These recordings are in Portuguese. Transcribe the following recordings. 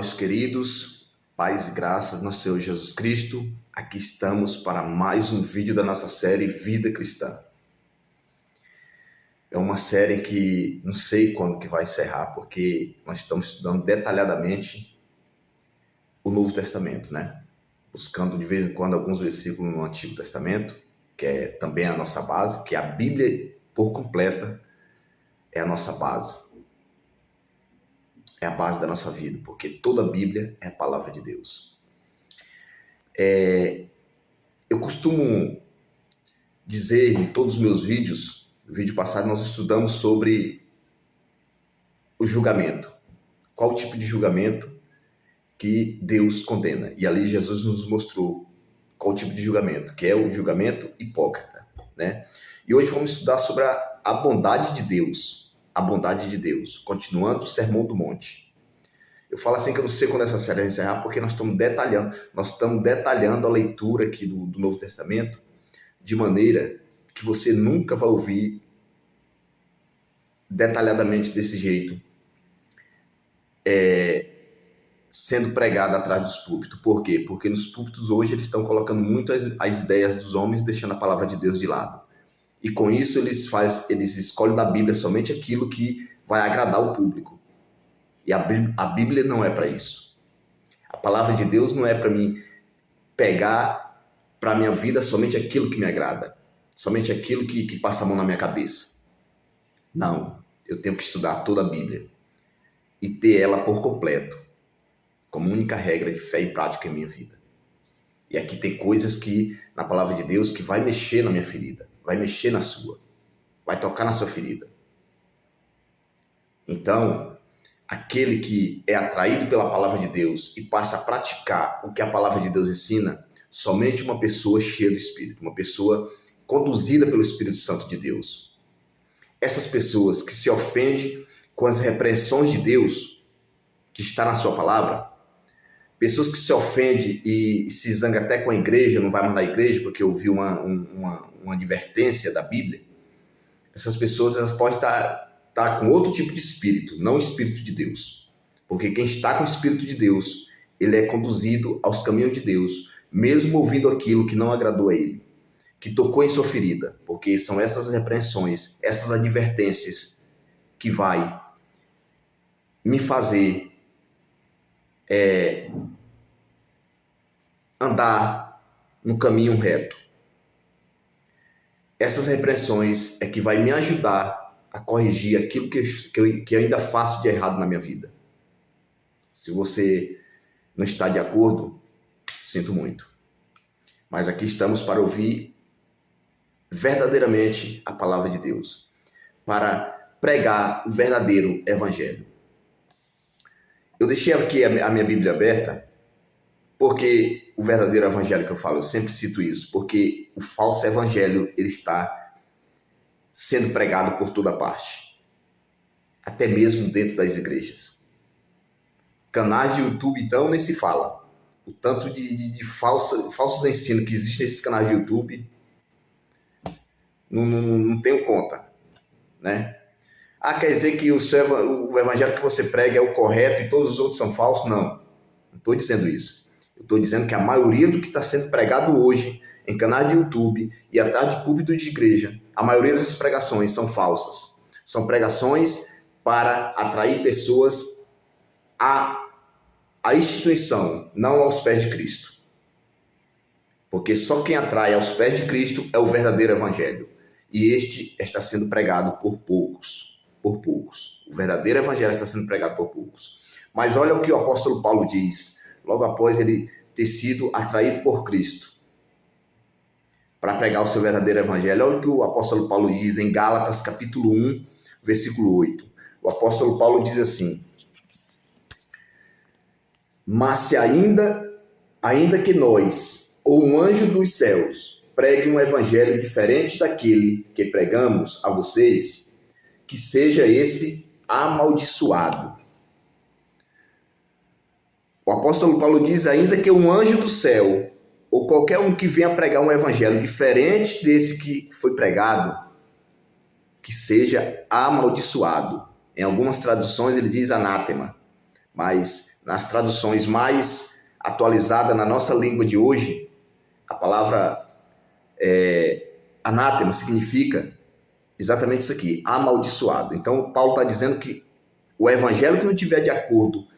meus queridos, paz e graça do nosso Senhor Jesus Cristo. Aqui estamos para mais um vídeo da nossa série Vida Cristã. É uma série que não sei quando que vai encerrar, porque nós estamos estudando detalhadamente o Novo Testamento, né? Buscando de vez em quando alguns versículos no Antigo Testamento, que é também a nossa base, que a Bíblia por completa é a nossa base. É a base da nossa vida, porque toda a Bíblia é a palavra de Deus. Eu costumo dizer em todos os meus vídeos, no vídeo passado nós estudamos sobre o julgamento. Qual o tipo de julgamento que Deus condena? E ali Jesus nos mostrou qual o tipo de julgamento, que é o julgamento hipócrita, né? E hoje vamos estudar sobre a bondade de Deus, a bondade de Deus, continuando o Sermão do Monte. Eu falo assim que eu não sei quando essa série vai encerrar, porque nós estamos detalhando a leitura aqui do Novo Testamento, de maneira que você nunca vai ouvir detalhadamente desse jeito, sendo pregado atrás dos púlpitos. Por quê? Porque nos púlpitos hoje eles estão colocando muito as ideias dos homens, deixando a palavra de Deus de lado. E com isso eles escolhem da Bíblia somente aquilo que vai agradar o público. E a Bíblia não é para isso. A palavra de Deus não é para mim pegar para a minha vida somente aquilo que me agrada, somente aquilo que passa a mão na minha cabeça. Não, eu tenho que estudar toda a Bíblia e ter ela por completo, como única regra de fé e prática em minha vida. E aqui tem coisas que, na palavra de Deus, que vai mexer na minha ferida, vai mexer na sua, vai tocar na sua ferida. Então, aquele que é atraído pela palavra de Deus e passa a praticar o que a palavra de Deus ensina, somente uma pessoa cheia do Espírito, uma pessoa conduzida pelo Espírito Santo de Deus. Essas pessoas que se ofendem com as repreensões de Deus, que está na sua palavra, pessoas que se ofendem e se zangam até com a igreja, não vai mais na igreja porque ouviu uma advertência da Bíblia, essas pessoas elas podem estar com outro tipo de espírito, não o Espírito de Deus. Porque quem está com o Espírito de Deus, ele é conduzido aos caminhos de Deus, mesmo ouvindo aquilo que não agradou a ele, que tocou em sua ferida, porque são essas repreensões, essas advertências que vai me fazer andar no caminho reto. Essas repreensões é que vai me ajudar a corrigir aquilo que eu ainda faço de errado na minha vida. Se você não está de acordo, sinto muito. Mas aqui estamos para ouvir verdadeiramente a palavra de Deus, para pregar o verdadeiro evangelho. Eu deixei aqui a minha Bíblia aberta, porque o verdadeiro evangelho que eu falo, eu sempre cito isso, porque o falso evangelho, ele está sendo pregado por toda parte, até mesmo dentro das igrejas. Canais de YouTube, então, nem se fala. O tanto de falsos ensinos que existem nesses canais de YouTube, não tenho conta, né? Quer dizer que o evangelho que você prega é o correto e todos os outros são falsos? Não estou dizendo isso. Eu estou dizendo que a maioria do que está sendo pregado hoje em canais de YouTube e atrás de púlpito de igreja, a maioria dessas pregações são falsas. São pregações para atrair pessoas à instituição, não aos pés de Cristo. Porque só quem atrai aos pés de Cristo é o verdadeiro evangelho. E este está sendo pregado por poucos. Por poucos. O verdadeiro evangelho está sendo pregado por poucos. Mas olha o que o apóstolo Paulo diz, logo após ele ter sido atraído por Cristo para pregar o seu verdadeiro evangelho. Olha o que o apóstolo Paulo diz em Gálatas capítulo 1, versículo 8. O apóstolo Paulo diz assim: mas se ainda que nós, ou um anjo dos céus, pregue um evangelho diferente daquele que pregamos a vocês, que seja esse amaldiçoado. O apóstolo Paulo diz ainda que um anjo do céu, ou qualquer um que venha pregar um evangelho diferente desse que foi pregado, que seja amaldiçoado. Em algumas traduções ele diz anátema, mas nas traduções mais atualizadas na nossa língua de hoje, a palavra anátema significa exatamente isso aqui, amaldiçoado. Então, Paulo está dizendo que o evangelho que não estiver de acordo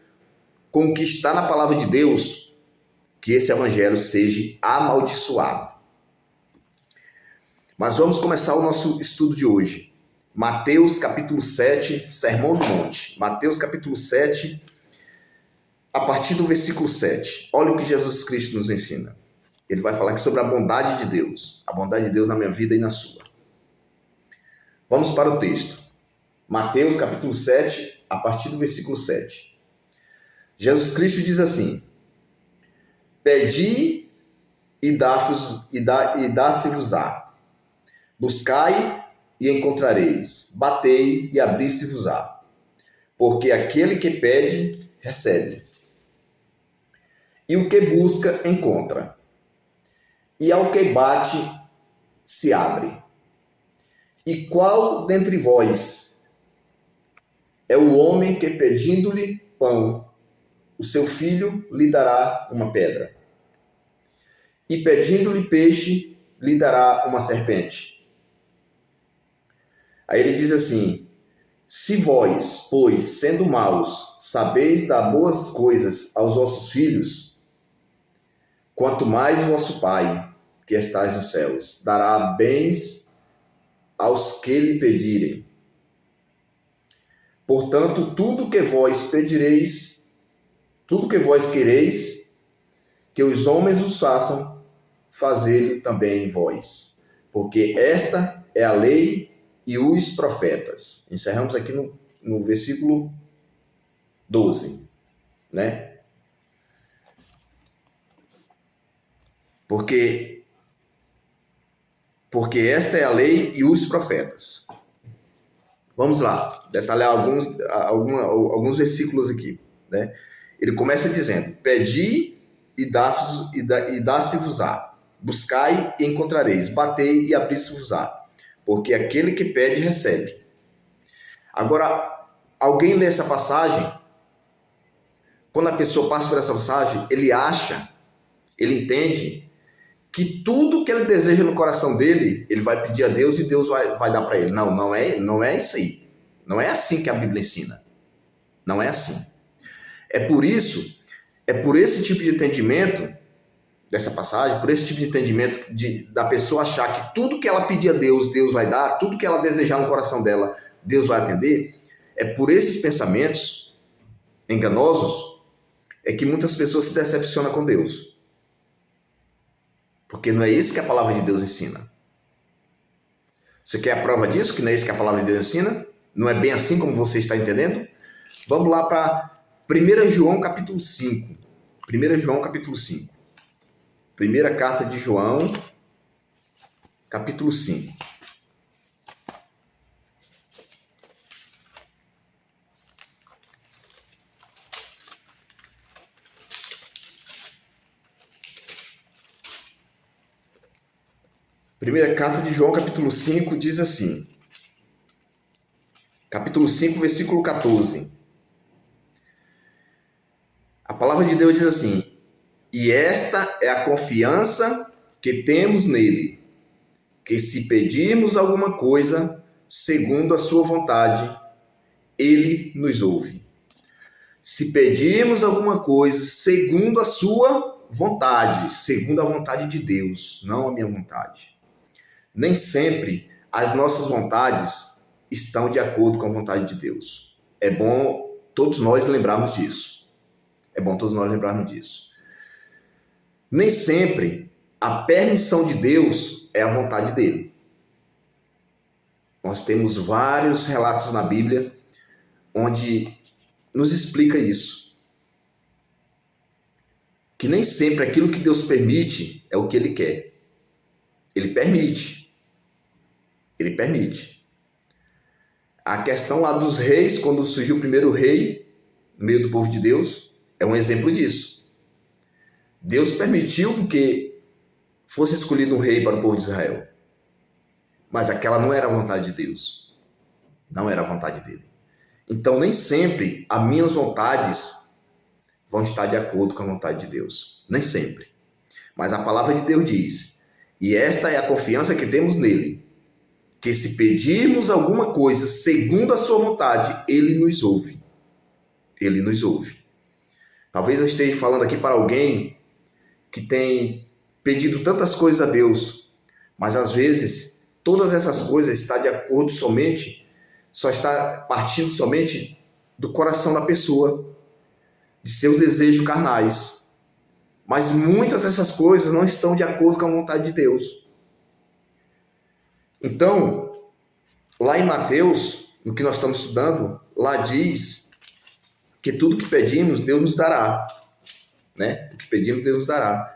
com o que está na palavra de Deus, que esse evangelho seja amaldiçoado. Mas vamos começar o nosso estudo de hoje. Mateus capítulo 7, Sermão do Monte. Mateus capítulo 7, a partir do versículo 7. Olha o que Jesus Cristo nos ensina. Ele vai falar aqui sobre a bondade de Deus. A bondade de Deus na minha vida e na sua. Vamos para o texto. Mateus capítulo 7, a partir do versículo 7. Jesus Cristo diz assim: Pedi e dá-se-vos-á. Buscai e encontrareis. Batei e abri-se-vos-á. Porque aquele que pede, recebe. E o que busca, encontra. E ao que bate, se abre. E qual dentre vós é o homem que, pedindo-lhe pão, o seu filho lhe dará uma pedra? E pedindo-lhe peixe, lhe dará uma serpente? Aí ele diz assim: se vós, pois, sendo maus, sabeis dar boas coisas aos vossos filhos, quanto mais o vosso Pai, que estais nos céus, dará bens aos que lhe pedirem. Portanto, tudo que vós pedireis, tudo que vós quereis que os homens vos façam, fazei-lo também vós. Porque esta é a lei e os profetas. Encerramos aqui no versículo 12, né? Porque esta é a lei e os profetas. Vamos lá, detalhar alguns versículos aqui, né? Ele começa dizendo: Pedi e dá-se-vos-á. Buscai e encontrareis. Batei e abri-se-vos-á. Porque aquele que pede, recebe. Agora, alguém lê essa passagem, quando a pessoa passa por essa passagem, ele entende que tudo que ele deseja no coração dele, ele vai pedir a Deus e Deus vai dar para ele. Não é isso aí. Não é assim que a Bíblia ensina. Não é assim. É por esse tipo de entendimento dessa passagem, por esse tipo de entendimento da pessoa achar que tudo que ela pedir a Deus, Deus vai dar, tudo que ela desejar no coração dela, Deus vai atender, é por esses pensamentos enganosos é que muitas pessoas se decepcionam com Deus. Porque não é isso que a palavra de Deus ensina. Você quer a prova disso, que não é isso que a palavra de Deus ensina? Não é bem assim como você está entendendo? Vamos lá para 1 João capítulo 5. 1 João capítulo 5. Primeira carta de João, capítulo 5. Primeira carta de João, capítulo 5, diz assim. Capítulo 5, versículo 14. A palavra de Deus diz assim: E esta é a confiança que temos nele, que se pedirmos alguma coisa segundo a sua vontade, ele nos ouve. Se pedirmos alguma coisa segundo a sua vontade, segundo a vontade de Deus, não a minha vontade. Nem sempre as nossas vontades estão de acordo com a vontade de Deus. É bom todos nós lembrarmos disso. É bom todos nós lembrarmos disso. Nem sempre a permissão de Deus é a vontade dele. Nós temos vários relatos na Bíblia onde nos explica isso. Que nem sempre aquilo que Deus permite é o que ele quer. Ele permite. Ele permite. A questão lá dos reis, quando surgiu o primeiro rei no meio do povo de Deus, é um exemplo disso. Deus permitiu que fosse escolhido um rei para o povo de Israel. Mas aquela não era a vontade de Deus. Não era a vontade dele. Então, nem sempre as minhas vontades vão estar de acordo com a vontade de Deus. Nem sempre. Mas a palavra de Deus diz, e esta é a confiança que temos nele, que se pedirmos alguma coisa segundo a sua vontade, ele nos ouve. Ele nos ouve. Talvez eu esteja falando aqui para alguém que tem pedido tantas coisas a Deus, mas às vezes todas essas coisas estão de acordo somente, só está partindo somente do coração da pessoa, de seus desejos carnais. Mas muitas dessas coisas não estão de acordo com a vontade de Deus. Então, lá em Mateus, no que nós estamos estudando, lá diz que tudo que pedimos, Deus nos dará. Né? O que pedimos, Deus nos dará.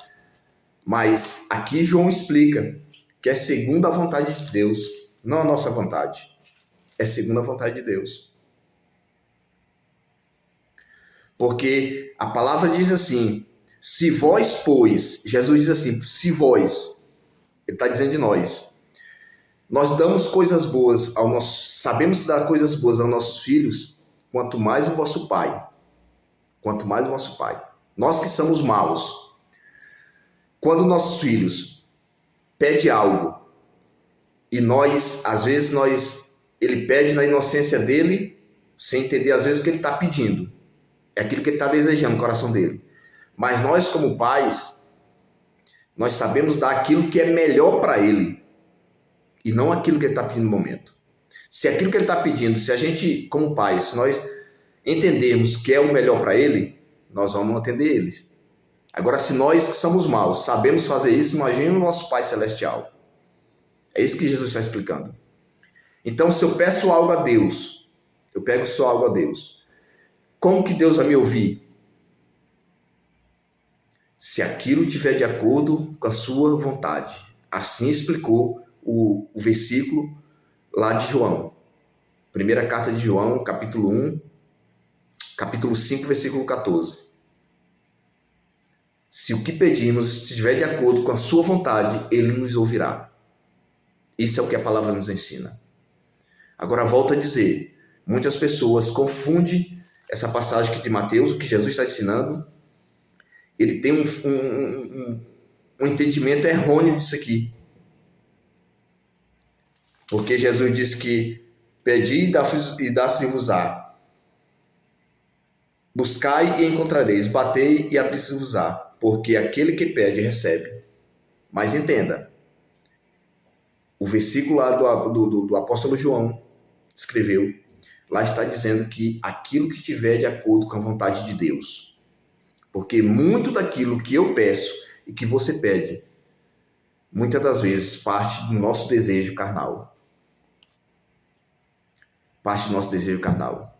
Mas aqui João explica que é segundo a vontade de Deus, não a nossa vontade. É segundo a vontade de Deus. Porque a palavra diz assim, se vós, pois, Jesus diz assim, se vós, ele está dizendo de nós damos coisas boas ao nosso, sabemos dar coisas boas aos nossos filhos, quanto mais o vosso Pai. Quanto mais o vosso Pai. Nós que somos maus, quando nossos filhos pedem algo, e nós, às vezes, ele pede na inocência dele, sem entender às vezes o que ele está pedindo. É aquilo que ele está desejando no coração dele. Mas nós, como pais, nós sabemos dar aquilo que é melhor para ele. E não aquilo que ele está pedindo no momento. Se aquilo que ele está pedindo, se a gente, como pais, se nós entendermos que é o melhor para ele, nós vamos atender eles. Agora, se nós que somos maus sabemos fazer isso, imagine o nosso Pai Celestial. É isso que Jesus está explicando. Então, se eu peço algo a Deus, eu pego só algo a Deus, como que Deus vai me ouvir? Se aquilo estiver de acordo com a sua vontade. Assim explicou o versículo lá de João. Primeira carta de João, capítulo 1, capítulo 5, versículo 14. Se o que pedimos estiver de acordo com a sua vontade, ele nos ouvirá. Isso é o que a palavra nos ensina. Agora, volto a dizer, muitas pessoas confundem essa passagem aqui de Mateus, o que Jesus está ensinando. Ele tem um entendimento errôneo disso aqui. Porque Jesus disse que pedi e dá-se-vos-á. Buscai e encontrareis, batei e abri-se-vos-á. Porque aquele que pede, recebe. Mas entenda, o versículo lá do apóstolo João escreveu, lá está dizendo que aquilo que tiver de acordo com a vontade de Deus. Porque muito daquilo que eu peço e que você pede, muitas das vezes parte do nosso desejo carnal. Parte do nosso desejo carnal.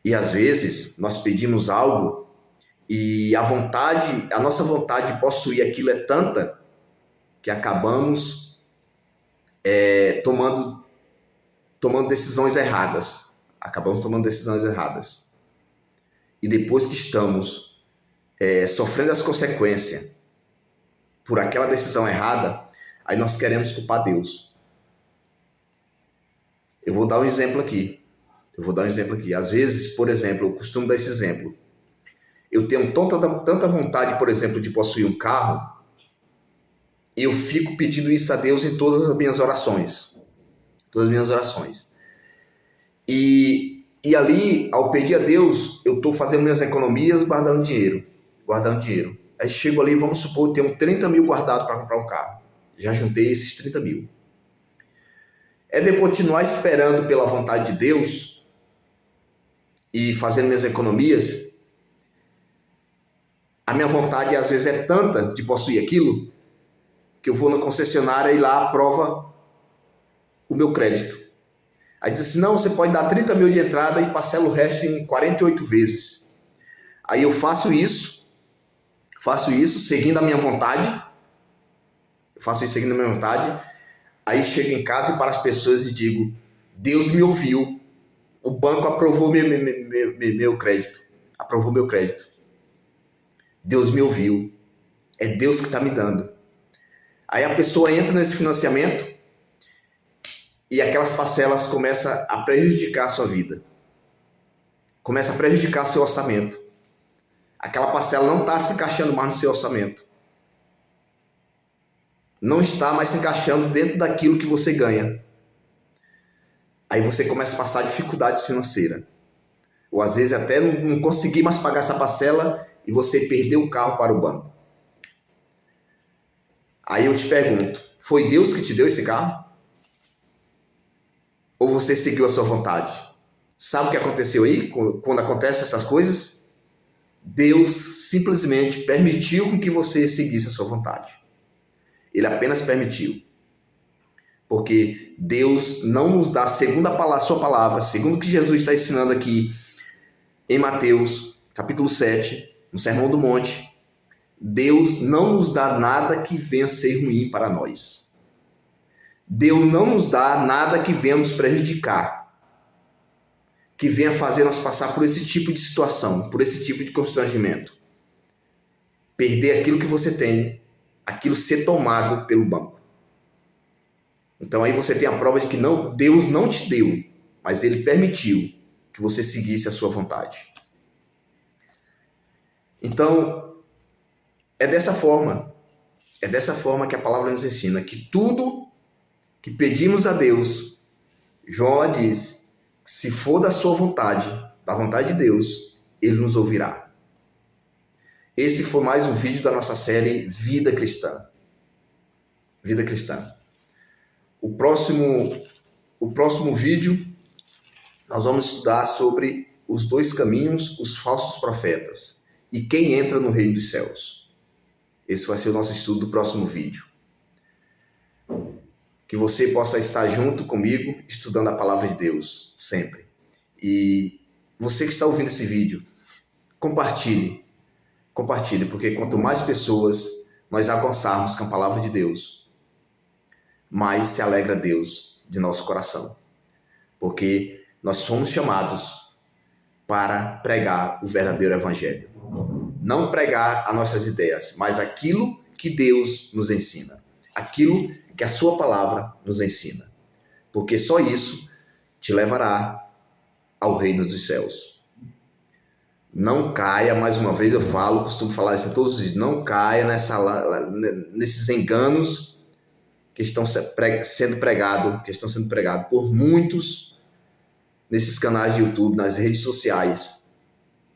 E às vezes nós pedimos algo e a nossa vontade de possuir aquilo é tanta que acabamos tomando decisões erradas. Acabamos tomando decisões erradas. E depois que estamos sofrendo as consequências por aquela decisão errada, aí nós queremos culpar Deus. Eu vou dar um exemplo aqui. Às vezes, por exemplo, eu costumo dar esse exemplo. Eu tenho tanta vontade, por exemplo, de possuir um carro, e eu fico pedindo isso a Deus em todas as minhas orações. E ali, ao pedir a Deus, eu estou fazendo minhas economias, guardando dinheiro. Aí chego ali, vamos supor, eu tenho 30 mil guardados para comprar um carro. Já juntei esses 30 mil. É de eu continuar esperando pela vontade de Deus e fazendo minhas economias. A minha vontade, às vezes, é tanta de possuir aquilo, que eu vou na concessionária e lá aprova o meu crédito. Aí diz assim, não, você pode dar 30 mil de entrada e parcela o resto em 48 vezes. Aí eu faço isso seguindo a minha vontade. Aí chego em casa e para as pessoas e digo, Deus me ouviu, o banco aprovou meu crédito. Deus me ouviu, é Deus que está me dando. Aí a pessoa entra nesse financiamento e aquelas parcelas começam a prejudicar a sua vida. Começa a prejudicar seu orçamento. Aquela parcela não está se encaixando mais no seu orçamento. Não está mais se encaixando dentro daquilo que você ganha. Aí você começa a passar dificuldades financeiras. Ou às vezes até não conseguir mais pagar essa parcela e você perdeu o carro para o banco. Aí eu te pergunto, foi Deus que te deu esse carro? Ou você seguiu a sua vontade? Sabe o que aconteceu aí quando acontecem essas coisas? Deus simplesmente permitiu com que você seguisse a sua vontade. Ele apenas permitiu. Porque Deus não nos dá, segundo a sua palavra, segundo o que Jesus está ensinando aqui em Mateus, capítulo 7, no Sermão do Monte, Deus não nos dá nada que venha ser ruim para nós. Deus não nos dá nada que venha nos prejudicar, que venha fazer nós passar por esse tipo de situação, por esse tipo de constrangimento. Perder aquilo que você tem, aquilo ser tomado pelo banco. Então aí você tem a prova de que Deus não te deu, mas Ele permitiu que você seguisse a sua vontade. Então, é dessa forma que a palavra nos ensina, que tudo que pedimos a Deus, João lá diz, se for da sua vontade, da vontade de Deus, Ele nos ouvirá. Esse foi mais um vídeo da nossa série Vida Cristã. Vida Cristã. O próximo vídeo, nós vamos estudar sobre os dois caminhos, os falsos profetas, e quem entra no reino dos céus. Esse vai ser o nosso estudo do próximo vídeo. Que você possa estar junto comigo, estudando a palavra de Deus, sempre. E você que está ouvindo esse vídeo, compartilhe, porque quanto mais pessoas nós alcançarmos com a palavra de Deus, mais se alegra Deus de nosso coração. Porque nós fomos chamados para pregar o verdadeiro evangelho. Não pregar as nossas ideias, mas aquilo que Deus nos ensina. Aquilo que a sua palavra nos ensina. Porque só isso te levará ao reino dos céus. Não caia, mais uma vez eu costumo falar isso a todos os dias, não caia nesses enganos que estão sendo pregados por muitos nesses canais de YouTube, nas redes sociais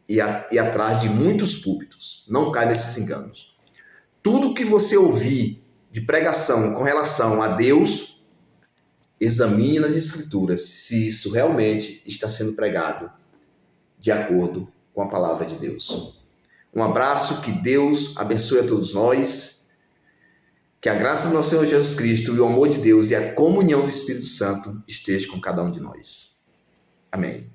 e atrás de muitos púlpitos. Não caia nesses enganos. Tudo que você ouvir de pregação com relação a Deus, examine nas Escrituras se isso realmente está sendo pregado de acordo com a palavra de Deus. Um abraço, que Deus abençoe a todos nós, que a graça do nosso Senhor Jesus Cristo e o amor de Deus e a comunhão do Espírito Santo esteja com cada um de nós. Amém.